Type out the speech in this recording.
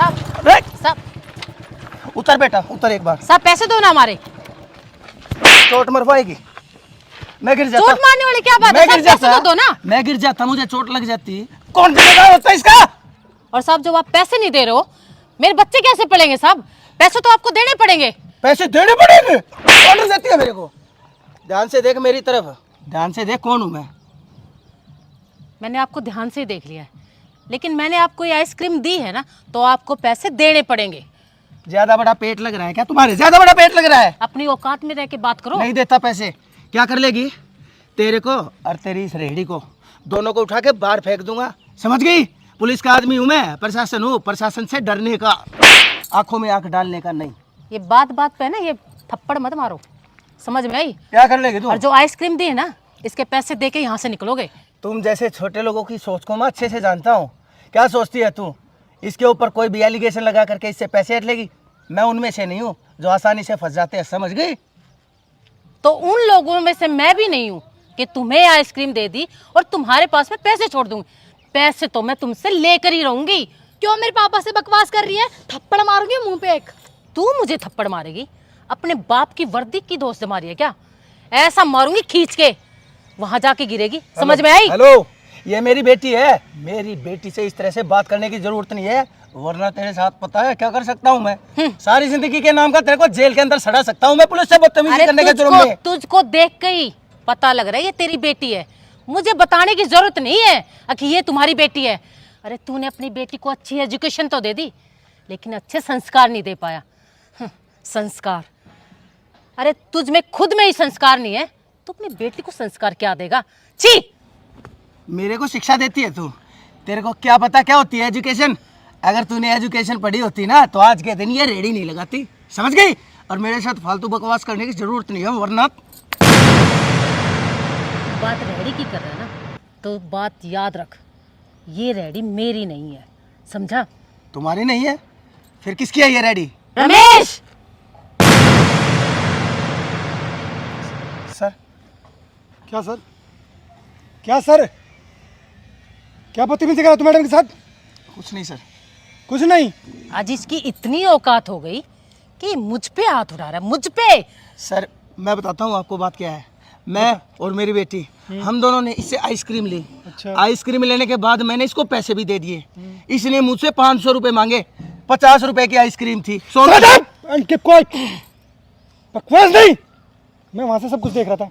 साहब अरे साहब उतर बेटा, उतर एक बार। साहब पैसे दो ना हमारे। चोट मरवाएगी, मैं गिर जाता। चोट मारने वाली क्या बात है मैं साहब, गिर पैसे जाता, तो दो ना। मैं गिर जाता, मुझे चोट लग जाती, कौन जिम्मेदार होता है इसका? और साहब जब आप पैसे नहीं दे रहे हो, मेरे बच्चे कैसे पढ़ेंगे साहब? पैसे तो आपको देने पड़ेंगे। पैसे देने पड़ेंगे? ऑर्डर देती है मेरे को। ध्यान से देख मेरी तरफ, ध्यान से देख कौन हूं मैं। मैंने आपको ध्यान से ही देख लिया है, लेकिन मैंने आपको ये आइसक्रीम दी है ना, तो आपको पैसे देने पड़ेंगे। ज्यादा बड़ा पेट लग रहा है क्या तुम्हारे? ज्यादा बड़ा पेट लग रहा है? अपनी औकात में रह के बात करो। नहीं देता पैसे, क्या कर लेगी? तेरे को और तेरी इस रेहड़ी को दोनों को उठा के बाहर फेंक दूंगा, समझ गई? पुलिस का आदमी हूं मैं, प्रशासन हूँ, प्रशासन से डरने का, आंखों में आंख डालने का नहीं। ये बात बात पे ना ये थप्पड़ मत मारो, समझ में आई? क्या कर लेगी तू? और जो आइसक्रीम दी है ना, इसके पैसे दे के यहाँ से निकलोगे। तुम जैसे छोटे लोगों की सोच को मैं अच्छे से जानता हूँ। क्या सोचती है तू? इसके ऊपर कोई भी एलिगेशन लगा करके इससे पैसे हट लेगी? मैं उनमें से नहीं हूँ जो आसानी से फंस जाते हैं, समझ गई? तो उन लोगों में से मैं भी नहीं हूँ कि तुम्हें आइसक्रीम दे दी और तुम्हारे पास में पैसे छोड़ दूंगी। पैसे तो मैं तुमसे लेकर ही रहूंगी। क्यों मेरे पापा से बकवास कर रही है? थप्पड़ मारूंगी मुंह पे एक। तू मुझे थप्पड़ मारेगी? अपने बाप की वर्दी की दोस्त से मारी है क्या? ऐसा मारूंगी खींच के, वहां जाके गिरेगी, समझ में आई? हेलो, ये मेरी बेटी है, मेरी बेटी से इस तरह से बात करने की जरूरत नहीं है, वरना तेरे साथ पता है क्या कर सकता हूँ मैं? सारी जिंदगी के नाम का तेरे को जेल के अंदर सड़ा सकता हूँ मैं, पुलिस से बदतमीजी करने के जुर्म में। तुझको देख के ही पता लग रहा है ये तेरी बेटी है। मुझे बताने की जरूरत नहीं है कि ये तुम्हारी बेटी है। अरे तूने अपनी बेटी को अच्छी एजुकेशन तो दे दी, लेकिन अच्छे संस्कार नहीं दे पाया। संस्कार? अरे तुझ में खुद में ही संस्कार नहीं है, तो अपनी बेटी को संस्कार क्या देगा? छी! मेरे को शिक्षा देती है तू? तेरे को क्या पता क्या होती है एजुकेशन? अगर तूने एजुकेशन पढ़ी होती ना तो आज के दिन ये रेडी नहीं लगाती, समझ गई? और मेरे साथ फालतू बकवास करने की जरूरत नहीं है, वरना बात रेडी की कर रहा है ना, तो बात याद रख, ये रेडी मेरी नहीं है, समझा? तुम्हारी नहीं है? फिर किसकी है ये रेडी? रमेश! सर, क्या सर? क्या सर? क्या बदतमीजी करा तुम मैडम के साथ? कुछ नहीं सर। कुछ नहीं? आज इसकी इतनी औकात हो गई कि मुझ पे हाथ उठा रहा है, मुझ पे। सर मैं बताता हूँ आपको बात क्या है। मैं और मेरी बेटी, हम दोनों ने इससे आइसक्रीम ली। अच्छा। आइसक्रीम लेने के बाद मैंने इसको पैसे भी दे दिए। इसने मुझसे 500 रुपये मांगे, 50 रुपए की आइसक्रीम थी। कोई बकवास नहीं, मैं वहां से सब कुछ देख रहा था।